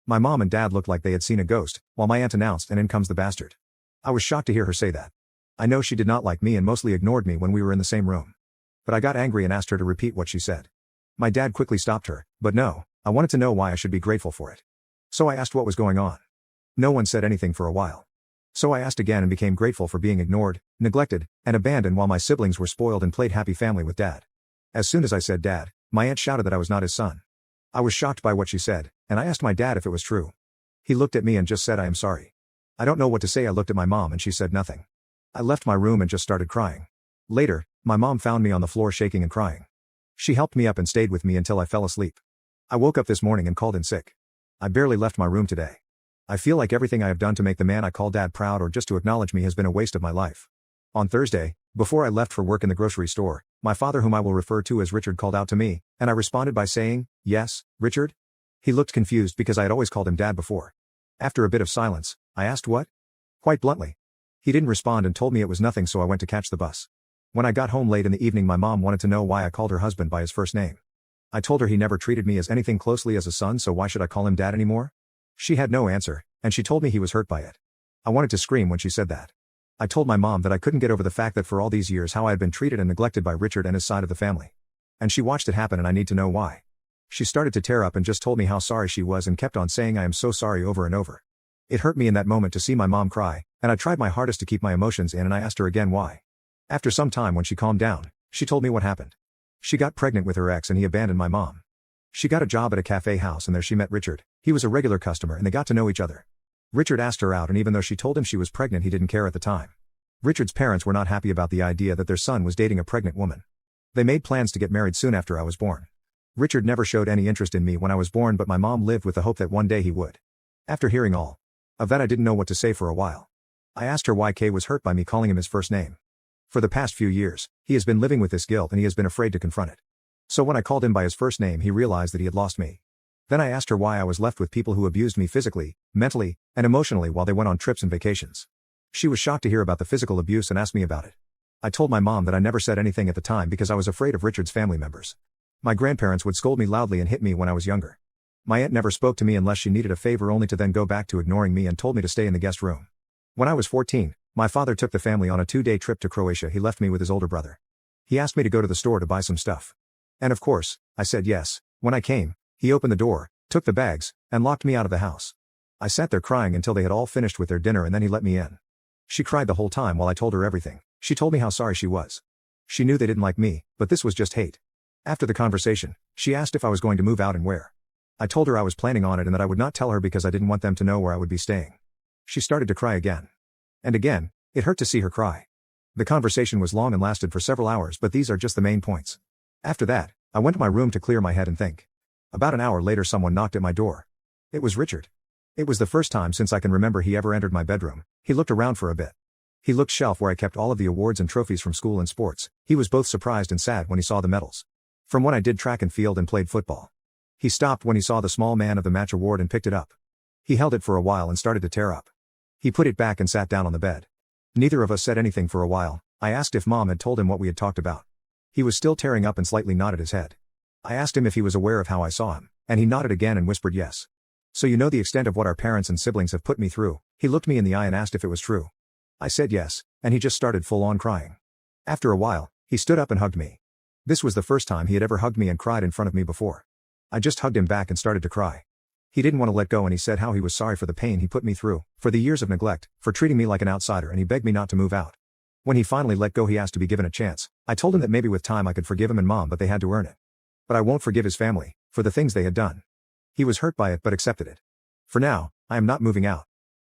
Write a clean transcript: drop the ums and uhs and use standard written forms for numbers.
My mom and dad looked like they had seen a ghost, while my aunt announced, "And in comes the bastard." I was shocked to hear her say that. I know she did not like me and mostly ignored me when we were in the same room. But I got angry and asked her to repeat what she said. My dad quickly stopped her, but no, I wanted to know why I should be grateful for it. So I asked what was going on. No one said anything for a while. So I asked again and became grateful for being ignored, neglected, and abandoned while my siblings were spoiled and played happy family with dad. As soon as I said dad, my aunt shouted that I was not his son. I was shocked by what she said, and I asked my dad if it was true. He looked at me and just said, "I am sorry." I don't know what to say. I looked at my mom and she said nothing. I left my room and just started crying. Later, my mom found me on the floor shaking and crying. She helped me up and stayed with me until I fell asleep. I woke up this morning and called in sick. I barely left my room today. I feel like everything I have done to make the man I call dad proud or just to acknowledge me has been a waste of my life. On Thursday, before I left for work in the grocery store, my father, whom I will refer to as Richard, called out to me, and I responded by saying, "Yes, Richard?" He looked confused because I had always called him dad before. After a bit of silence, I asked what? Quite bluntly. He didn't respond and told me it was nothing, so I went to catch the bus. When I got home late in the evening, my mom wanted to know why I called her husband by his first name. I told her he never treated me as anything closely as a son, so why should I call him dad anymore? She had no answer, and she told me he was hurt by it. I wanted to scream when she said that. I told my mom that I couldn't get over the fact that for all these years how I had been treated and neglected by Richard and his side of the family. And she watched it happen, and I need to know why. She started to tear up and just told me how sorry she was and kept on saying "I am so sorry" over and over. It hurt me in that moment to see my mom cry, and I tried my hardest to keep my emotions in, and I asked her again why. After some time, when she calmed down, she told me what happened. She got pregnant with her ex and he abandoned my mom. She got a job at a cafe house and there she met Richard. He was a regular customer and they got to know each other. Richard asked her out, and even though she told him she was pregnant, he didn't care at the time. Richard's parents were not happy about the idea that their son was dating a pregnant woman. They made plans to get married soon after I was born. Richard never showed any interest in me when I was born, but my mom lived with the hope that one day he would. After hearing all of that, I didn't know what to say for a while. I asked her why Kay was hurt by me calling him his first name. For the past few years, he has been living with this guilt and he has been afraid to confront it. So when I called him by his first name, he realized that he had lost me. Then I asked her why I was left with people who abused me physically, mentally, and emotionally while they went on trips and vacations. She was shocked to hear about the physical abuse and asked me about it. I told my mom that I never said anything at the time because I was afraid of Richard's family members. My grandparents would scold me loudly and hit me when I was younger. My aunt never spoke to me unless she needed a favor, only to then go back to ignoring me and told me to stay in the guest room. When I was 14, my father took the family on a 2-day trip to Croatia. He left me with his older brother. He asked me to go to the store to buy some stuff. And of course, I said yes. When I came, he opened the door, took the bags, and locked me out of the house. I sat there crying until they had all finished with their dinner, and then he let me in. She cried the whole time while I told her everything. She told me how sorry she was. She knew they didn't like me, but this was just hate. After the conversation, she asked if I was going to move out and where. I told her I was planning on it and that I would not tell her because I didn't want them to know where I would be staying. She started to cry again. And again. It hurt to see her cry. The conversation was long and lasted for several hours, but these are just the main points. After that, I went to my room to clear my head and think. About an hour later, someone knocked at my door. It was Richard. It was the first time since I can remember he ever entered my bedroom. He looked around for a bit. He looked shelf where I kept all of the awards and trophies from school and sports. He was both surprised and sad when he saw the medals. From when I did track and field and played football. He stopped when he saw the small man of the match award and picked it up. He held it for a while and started to tear up. He put it back and sat down on the bed. Neither of us said anything for a while. I asked if Mom had told him what we had talked about. He was still tearing up and slightly nodded his head. I asked him if he was aware of how I saw him, and he nodded again and whispered yes. So you know the extent of what our parents and siblings have put me through. He looked me in the eye and asked if it was true. I said yes, and he just started full-on crying. After a while, he stood up and hugged me. This was the first time he had ever hugged me and cried in front of me before. I just hugged him back and started to cry. He didn't want to let go, and he said how he was sorry for the pain he put me through, for the years of neglect, for treating me like an outsider, and he begged me not to move out. When he finally let go, he asked to be given a chance. I told him that maybe with time I could forgive him and Mom, but they had to earn it. But I won't forgive his family for the things they had done. He was hurt by it but accepted it. For now, I am not moving out.